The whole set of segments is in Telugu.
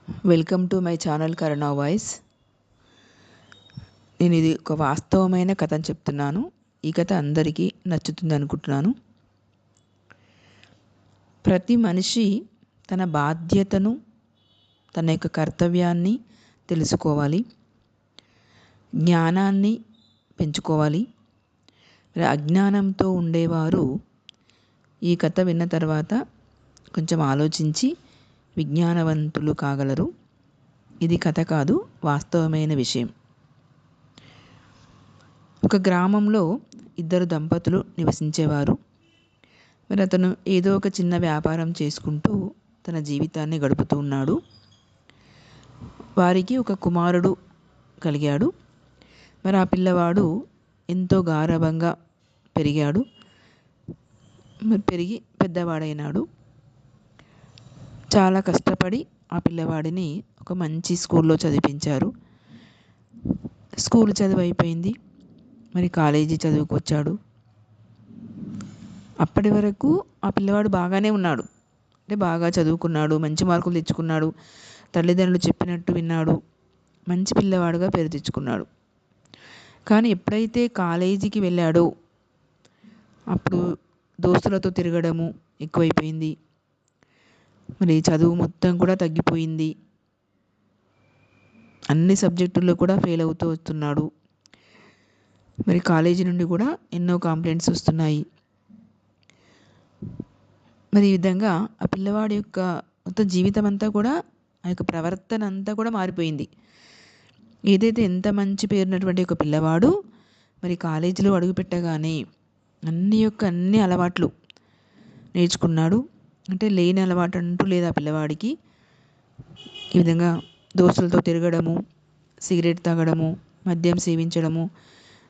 Welcome to my channel Karuna voice. నేను ఇది ఒక వాస్తవమైన కథను చెప్తున్నాను. ఈ కథ అందరికీ నచ్చుతుంది అనుకుంటున్నాను. ప్రతి మనిషి తన బాధ్యతను, తన యొక్క కర్తవ్యాన్ని తెలుసుకోవాలి, జ్ఞానాన్ని పెంచుకోవాలి. మరి అజ్ఞానంతో ఉండేవారు ఈ కథ విన్న తర్వాత కొంచెం ఆలోచించి విజ్ఞానవంతులు కాగలరు. ఇది కథ కాదు, వాస్తవమైన విషయం. ఒక గ్రామంలో ఇద్దరు దంపతులు నివసించేవారు. మరి అతను ఏదో ఒక చిన్న వ్యాపారం చేసుకుంటూ తన జీవితాన్ని గడుపుతూ ఉన్నాడు. వారికి ఒక కుమారుడు కలిగాడు. మరి ఆ పిల్లవాడు ఎంతో గారాబంగా పెరిగాడు. పెరిగి పెద్దవాడైనాడు. చాలా కష్టపడి ఆ పిల్లవాడిని ఒక మంచి స్కూల్లో చదివించారు. స్కూల్ చదువు అయిపోయింది. మరి కాలేజీ చదువుకు వచ్చాడు. అప్పటి వరకు ఆ పిల్లవాడు బాగానే ఉన్నాడు. అంటే బాగా చదువుకున్నాడు, మంచి మార్కులు తెచ్చుకున్నాడు, తల్లిదండ్రులు చెప్పినట్టు విన్నాడు, మంచి పిల్లవాడుగా పేరు తెచ్చుకున్నాడు. కానీ ఎప్పుడైతే కాలేజీకి వెళ్ళాడో అప్పుడు దోస్తులతో తిరగడము ఎక్కువైపోయింది. మరి చదువు మొత్తం కూడా తగ్గిపోయింది. అన్ని సబ్జెక్టుల్లో కూడా ఫెయిల్ అవుతూ వస్తున్నాడు. మరి కాలేజీ నుండి కూడా ఎన్నో కంప్లైంట్స్ వస్తున్నాయి. మరి ఈ విధంగా ఆ పిల్లవాడి యొక్క మొత్తం జీవితం అంతా కూడా, ఆ యొక్క ప్రవర్తన అంతా కూడా మారిపోయింది. ఏదైతే ఎంత మంచి పేరున్నటువంటి ఒక పిల్లవాడు మరి కాలేజీలో అడుగుపెట్టగానే అన్ని అలవాట్లు నేర్చుకున్నాడు. అంటే లేని అలవాటు అంటూ లేదు ఆ పిల్లవాడికి. ఈ విధంగా దోస్తులతో తిరగడము, సిగరెట్ తాగడము, మద్యం సేవించడము,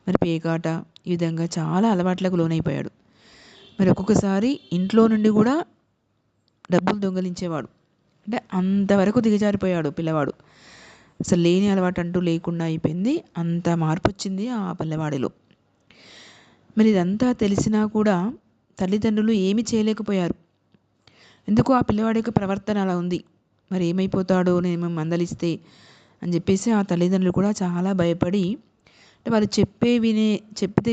మరి పేకాట, ఈ విధంగా చాలా అలవాట్లకు లోనైపోయాడు. మరి ఒక్కొక్కసారి ఇంట్లో నుండి కూడా డబ్బులు దొంగలించేవాడు. అంటే అంతవరకు దిగజారిపోయాడు పిల్లవాడు. అసలు లేని అలవాటు అంటూ లేకుండా అయిపోయింది. అంత మార్పు వచ్చింది ఆ పిల్లవాడిలో. మరి ఇదంతా తెలిసినా కూడా తల్లిదండ్రులు ఏమీ చేయలేకపోయారు. ఎందుకు ఆ పిల్లవాడి యొక్క ప్రవర్తన అలా ఉంది, మరి ఏమైపోతాడో నేను మందలిస్తే అని చెప్పేసి ఆ తల్లిదండ్రులు కూడా చాలా భయపడి, అంటే వాళ్ళు చెప్తే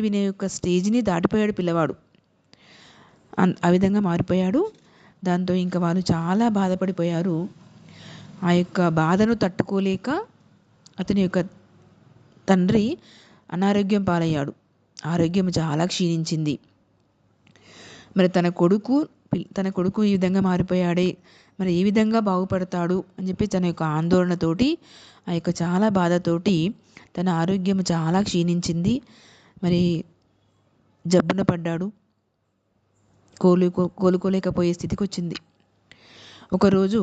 వినే యొక్క స్టేజ్ని దాటిపోయాడు పిల్లవాడు. ఆ విధంగా మారిపోయాడు. దాంతో ఇంకా వాళ్ళు చాలా బాధపడిపోయారు. ఆ యొక్క బాధను తట్టుకోలేక అతని యొక్క తండ్రి అనారోగ్యం పాలయ్యాడు. ఆరోగ్యం చాలా క్షీణించింది. మరి తన కొడుకు ఈ విధంగా మారిపోయాడే, మరి ఏ విధంగా బాగుపడతాడు అని చెప్పి తన యొక్క ఆందోళనతోటి, ఆ యొక్క చాలా బాధతోటి తన ఆరోగ్యం చాలా క్షీణించింది. మరి జబ్బున పడ్డాడు. కోలుకోలేకపోయే స్థితికి వచ్చింది. ఒకరోజు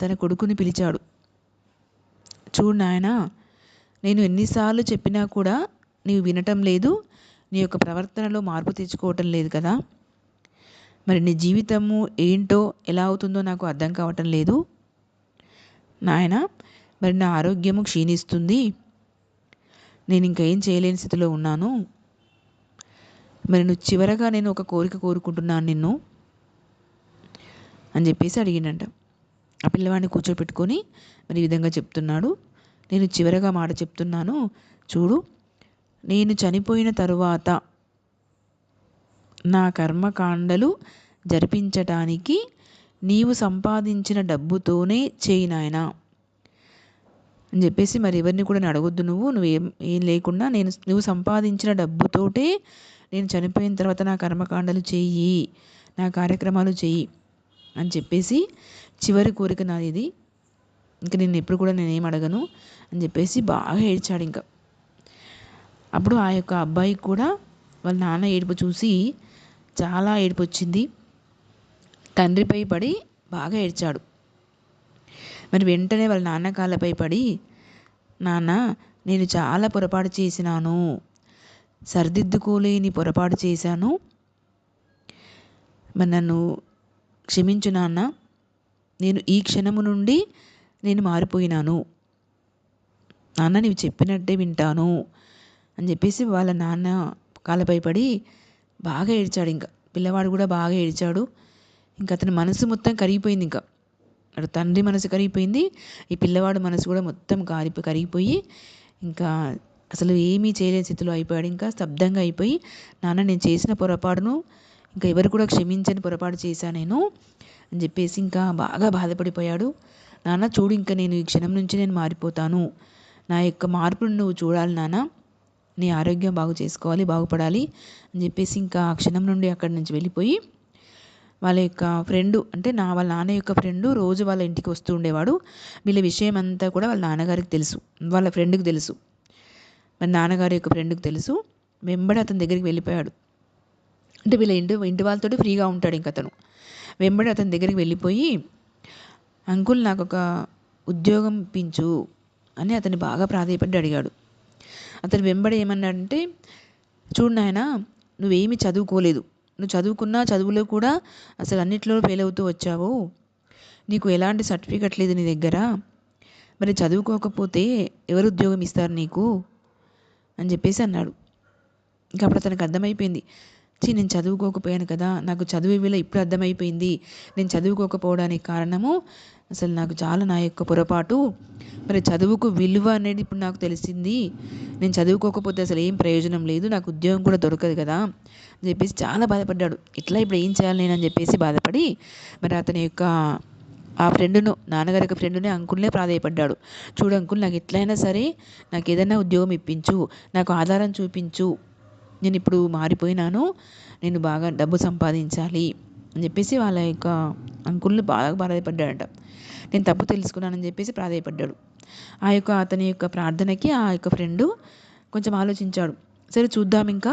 తన కొడుకుని పిలిచాడు. చూడు నాయనా, నేను ఎన్నిసార్లు చెప్పినా కూడా నీవు వినటం లేదు, నీ యొక్క ప్రవర్తనలో మార్పు తెచ్చుకోవటం లేదు కదా. మరి నీ జీవితము ఏంటో ఎలా అవుతుందో నాకు అర్థం కావటం లేదు నాయనా. మరి నా ఆరోగ్యము క్షీణిస్తుంది, నేను ఇంకేం చేయలేని స్థితిలో ఉన్నాను. మరి నువ్వు చివరగా నేను ఒక కోరిక కోరుకుంటున్నాను నిన్ను అని చెప్పేసి అడిగిండంట. ఆ పిల్లవాడిని కూర్చోపెట్టుకొని మరి ఈ విధంగా చెప్తున్నాడు. నేను చివరగా మాట చెప్తున్నాను, చూడు, నేను చనిపోయిన తరువాత నా కర్మకాండలు జరిపించటానికి నీవు సంపాదించిన డబ్బుతోనే చేయి నాయనా అని చెప్పేసి, మరి ఎవరిని కూడా అడగొద్దు, నువ్వేం లేకుండా నువ్వు సంపాదించిన డబ్బుతోటే నేను చనిపోయిన తర్వాత నా కర్మకాండలు చెయ్యి, నా కార్యక్రమాలు చెయ్యి అని చెప్పేసి, చివరి కోరిక నాది ఇది, ఇంకా నేను ఎప్పుడు కూడా నేనేం అడగను అని చెప్పేసి బాగా ఏడ్చాడు. ఇంకా అప్పుడు ఆ యొక్క అబ్బాయికి కూడా వాళ్ళ నాన్న ఏడుపు చూసి చాలా ఏడుపు వచ్చింది. తండ్రిపై పడి బాగా ఏడ్చాడు. మరి వెంటనే వాళ్ళ నాన్న కాళ్ళపై పడి, నాన్న, నేను చాలా పొరపాటు చేసినాను, సరిదిద్దుకోలేని పొరపాటు చేశాను, మరి నన్ను క్షమించు నాన్న, నేను ఈ క్షణము నుండి నేను మారిపోయినాను నాన్న, నీవు చెప్పినట్టే వింటాను అని చెప్పేసి వాళ్ళ నాన్న కాళ్ళపై పడి బాగా ఏడ్చాడు. ఇంకా పిల్లవాడు కూడా బాగా ఏడ్చాడు. ఇంకా అతని మనసు మొత్తం కరిగిపోయింది. ఇంకా అటు తండ్రి మనసు కరిగిపోయింది, ఈ పిల్లవాడు మనసు కూడా మొత్తం కరిగిపోయి ఇంకా అసలు ఏమీ చేయలేని స్థితిలో అయిపోయాడు. ఇంకా స్తబ్దంగా అయిపోయి, నాన్న నేను చేసిన పొరపాటును ఇంకా ఎవరు కూడా క్షమించని పొరపాటు చేశా నేను అని చెప్పేసి ఇంకా బాగా బాధపడిపోయాడు. నాన్న చూడు, ఇంకా నేను ఈ క్షణం నుంచి నేను మారిపోతాను, నా యొక్క మార్పును నువ్వు చూడాలి నాన్న, నీ ఆరోగ్యం బాగు చేసుకోవాలి, బాగుపడాలి అని చెప్పేసి ఇంకా ఆ క్షణం నుండి అక్కడి నుంచి వెళ్ళిపోయి వాళ్ళ యొక్క ఫ్రెండు, అంటే వాళ్ళ నాన్న యొక్క ఫ్రెండు రోజు వాళ్ళ ఇంటికి వస్తూ ఉండేవాడు. వీళ్ళ విషయం అంతా కూడా వాళ్ళ నాన్నగారికి తెలుసు, వాళ్ళ ఫ్రెండ్కి తెలుసు, వాళ్ళ నాన్నగారి యొక్క ఫ్రెండ్కి తెలుసు. వెంబడి అతని దగ్గరికి వెళ్ళిపోయాడు. అంటే వీళ్ళ ఇంటి వాళ్ళతోటి ఫ్రీగా ఉంటాడు ఇంక అతను. వెంబడి అతని దగ్గరికి వెళ్ళిపోయి, అంకుల్ నాకు ఒక ఉద్యోగం ఇప్పించు అని అతన్ని బాగా ప్రాధేయపడి అడిగాడు. అతను వెంబడి ఏమన్నాడంటే, చూడు నాయనా, నువ్వేమీ చదువుకోలేదు, నువ్వు చదువుకున్నా చదువులో కూడా అసలు అన్నిట్లో ఫెయిల్ అవుతూ వచ్చావు, నీకు ఎలాంటి సర్టిఫికెట్ లేదు నీ దగ్గర, మరి చదువుకోకపోతే ఎవరు ఉద్యోగం ఇస్తారు నీకు అని చెప్పేసి అన్నాడు. ఇంకా అప్పుడు అతనికి అర్థమైపోయింది, నేను చదువుకోకపోయాను కదా, నాకు చదువు విలువ ఇప్పుడు అర్థమైపోయింది, నేను చదువుకోకపోవడానికి కారణము అసలు నాకు చాలా నా యొక్క పొరపాటు, మరి చదువుకు విలువ అనేది ఇప్పుడు నాకు తెలిసింది, నేను చదువుకోకపోతే అసలు ఏం ప్రయోజనం లేదు, నాకు ఉద్యోగం కూడా దొరకదు కదా అని చెప్పేసి చాలా బాధపడ్డాడు. ఇట్లా ఇప్పుడు ఏం చేయాలి నేను అని చెప్పేసి బాధపడి మరి అతని యొక్క ఆ ఫ్రెండును, నాన్నగారి యొక్క ఫ్రెండునే, అంకుల్నే ప్రాధేయపడ్డాడు. చూడు అంకుల్, నాకు ఎట్లయినా సరే నాకు ఏదైనా ఉద్యోగం ఇప్పించు, నాకు ఆధారం చూపించు, నేను ఇప్పుడు మారిపోయినాను, నేను బాగా డబ్బు సంపాదించాలి అని చెప్పేసి వాళ్ళ యొక్క అంకుల్ని బాగా ప్రాధేయపడ్డాడట. నేను తప్పు తెలుసుకున్నానని చెప్పేసి ప్రాధేయపడ్డాడు. అతని యొక్క ప్రార్థనకి ఆ యొక్క ఫ్రెండు కొంచెం ఆలోచించాడు. సరే చూద్దాం, ఇంకా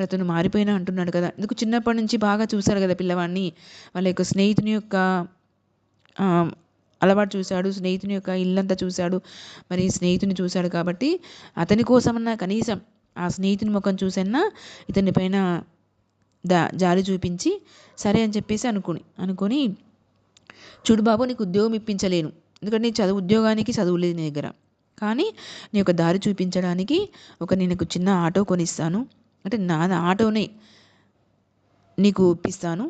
అతను మారిపోయినా అంటున్నాడు కదా, ఎందుకు చిన్నప్పటి నుంచి బాగా చూశాడు కదా పిల్లవాడిని, వాళ్ళ యొక్క స్నేహితుని యొక్క అలవాటు చూశాడు, స్నేహితుని యొక్క ఇల్లంతా చూశాడు, మరి స్నేహితుని చూశాడు కాబట్టి అతని కోసమన్నా కనీసం ఆ స్నేహితుని ముఖం చూసన్నా ఇతని పైన జాలి చూపించి సరే అని చెప్పేసి అనుకొని చూడు బాబు, నీకు ఉద్యోగం ఇప్పించలేను, ఎందుకంటే నీ ఉద్యోగానికి చదువు లేదు నీ దగ్గర, కానీ నీ యొక్క దారి చూపించడానికి నేను చిన్న ఆటో కొనిస్తాను, అంటే నా ఆటోనే నీకు ఇప్పిస్తాను,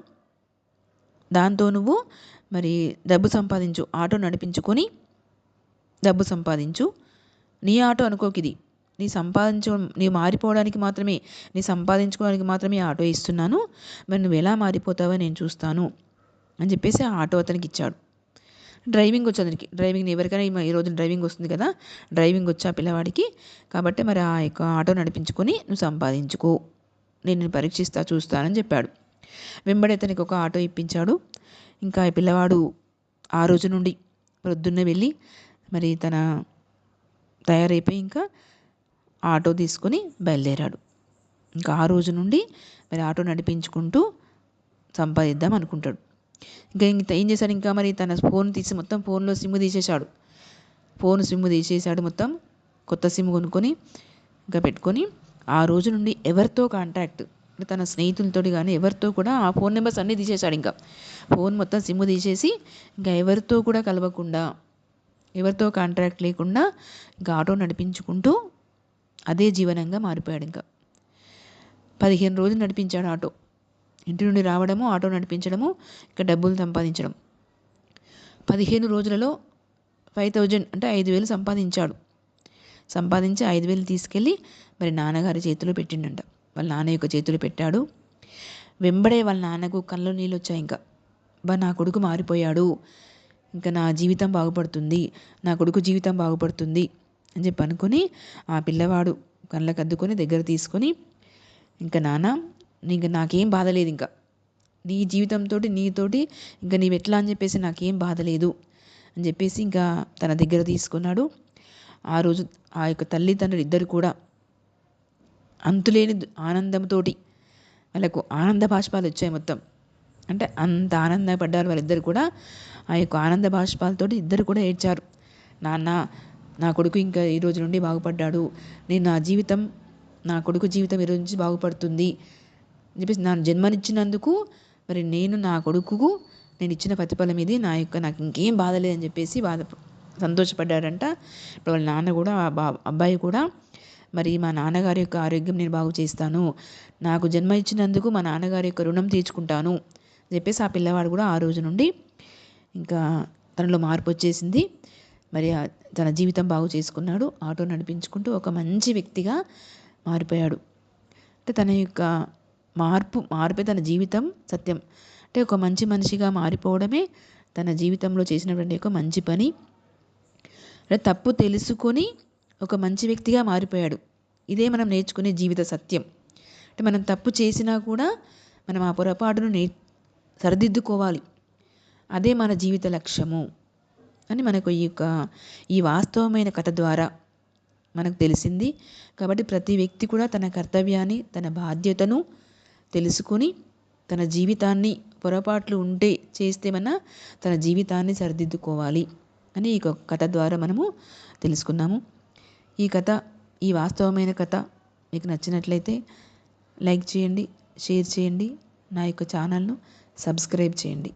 దాంతో నువ్వు మరి డబ్బు సంపాదించు, ఆటో నడిపించుకొని డబ్బు సంపాదించు, నీ ఆటో అనుకోకి ఇది, నీ మారిపోవడానికి మాత్రమే, నీ సంపాదించుకోవడానికి మాత్రమే ఆటో ఇస్తున్నాను, మరి నువ్వు ఎలా మారిపోతావో నేను చూస్తాను అని చెప్పేసి ఆ ఆటో అతనికి ఇచ్చాడు. డ్రైవింగ్ వచ్చు అతనికి, డ్రైవింగ్ ఎవరికైనా ఈరోజు డ్రైవింగ్ వస్తుంది కదా, డ్రైవింగ్ వచ్చా పిల్లవాడికి, కాబట్టి మరి ఆ యొక్క ఆటో నడిపించుకొని నువ్వు సంపాదించుకో, నేను చూస్తానని చెప్పాడు. వెంబడి అతనికి ఒక ఆటో ఇప్పించాడు. ఇంకా ఈ పిల్లవాడు ఆ రోజు నుండి ప్రొద్దున్నే వెళ్ళి మరి తయారైపోయి ఇంకా ఆటో తీసుకొని బయలుదేరాడు. ఇంకా ఆ రోజు నుండి మరి ఆటో నడిపించుకుంటూ సంపాదిద్దాం అనుకుంటాడు. ఇంకా ఏం చేశాడు, ఇంకా మరి తన ఫోన్ తీసి మొత్తం ఫోన్లో సిమ్ తీసేశాడు, సిమ్ తీసేశాడు, మొత్తం కొత్త సిమ్ కొనుక్కొని ఇంకా పెట్టుకొని ఆ రోజు నుండి ఎవరితో కాంటాక్ట్, తన స్నేహితులతోటి కానీ ఎవరితో కూడా ఆ ఫోన్ నెంబర్స్ అన్నీ తీసేశాడు. ఇంకా ఫోన్ మొత్తం సిమ్ తీసేసి ఇంకా ఎవరితో కూడా కలవకుండా, ఎవరితో కాంటాక్ట్ లేకుండా ఇంకా ఆటో నడిపించుకుంటూ అదే జీవనంగా మారిపోయాడు. ఇంకా 15 రోజులు నడిపించాడు ఆటో, ఇంటి నుండి రావడము, ఆటో నడిపించడము, ఇంకా డబ్బులు సంపాదించడం. 15 రోజులలో 5,000 అంటే 5,000 సంపాదించాడు. సంపాదించి 5,000 తీసుకెళ్ళి మరి నాన్నగారి చేతిలో పెట్టిండంట. వాళ్ళ నాన్న యొక్క చేతిలో పెట్టాడు. వెంబడే వాళ్ళ నాన్నకు కళ్ళు నీళ్ళు వచ్చాయి. ఇంకా నా కొడుకు మారిపోయాడు, ఇంకా నా జీవితం బాగుపడుతుంది, నా కొడుకు జీవితం బాగుపడుతుంది అని చెప్పి అనుకుని ఆ పిల్లవాడు కళ్ళకు అద్దుకొని దగ్గర తీసుకొని, ఇంకా నాన్న ఇంకా నాకేం బాధ లేదు, ఇంకా నీ జీవితంతో నీతోటి ఇంకా నీవు ఎట్లా అని చెప్పేసి నాకేం బాధ లేదు అని చెప్పేసి ఇంకా తన దగ్గర తీసుకున్నాడు. ఆ రోజు ఆ యొక్క తల్లిదండ్రులు ఇద్దరు కూడా అంతులేని ఆనందంతో, వాళ్ళకు ఆనంద బాష్పాలు వచ్చాయి మొత్తం, అంటే అంత ఆనందపడ్డారు వాళ్ళిద్దరు కూడా. ఆ యొక్క ఆనంద బాష్పాలతోటి ఇద్దరు కూడా ఏడ్చారు. నాన్న, నా కొడుకు ఇంకా ఈ రోజు నుండి బాగుపడ్డాడు, నా కొడుకు జీవితం ఈ రోజు నుంచి బాగుపడుతుంది అని చెప్పేసి, నా జన్మనిచ్చినందుకు మరి నా కొడుకుకు నేను ఇచ్చిన ప్రతిఫలం ఇది, నాకు ఇంకేం బాధ లేదని చెప్పేసి సంతోషపడ్డాడంట. ఇప్పుడు వాళ్ళ నాన్న కూడా అబ్బాయి కూడా మరి మా నాన్నగారి యొక్క ఆరోగ్యం నేను బాగు చేస్తాను, నాకు జన్మ ఇచ్చినందుకు మా నాన్నగారి యొక్క రుణం తీర్చుకుంటాను అని చెప్పేసి ఆ పిల్లవాడు కూడా ఆ రోజు నుండి ఇంకా తనలో మార్పు వచ్చేసింది. మరి తన జీవితం బాగు చేసుకున్నాడు. ఆటో నడిపించుకుంటూ ఒక మంచి వ్యక్తిగా మారిపోయాడు. అంటే తన యొక్క మార్పే తన జీవితం సత్యం. అంటే ఒక మంచి మనిషిగా మారిపోవడమే తన జీవితంలో చేసినటువంటి ఒక మంచి పని. తప్పు తెలుసుకొని ఒక మంచి వ్యక్తిగా మారిపోయాడు. ఇదే మనం నేర్చుకునే జీవిత సత్యం. అంటే మనం తప్పు చేసినా కూడా మనం ఆ పొరపాటును సరిదిద్దుకోవాలి. అదే మన జీవిత లక్ష్యము అని మనకు ఈ వాస్తవమైన కథ ద్వారా మనకు తెలిసింది. కాబట్టి ప్రతి వ్యక్తి కూడా తన కర్తవ్యాన్ని, తన బాధ్యతను తెలుసుకుని తన జీవితాన్ని పొరపాట్లు చేస్తే తన జీవితాన్ని సరిదిద్దుకోవాలి అని ఈ కథ ద్వారా మనము తెలుసుకున్నాము. ఈ వాస్తవమైన కథ మీకు నచ్చినట్లయితే లైక్ చేయండి, షేర్ చేయండి, నా యొక్క ఛానల్ను సబ్స్క్రైబ్ చేయండి.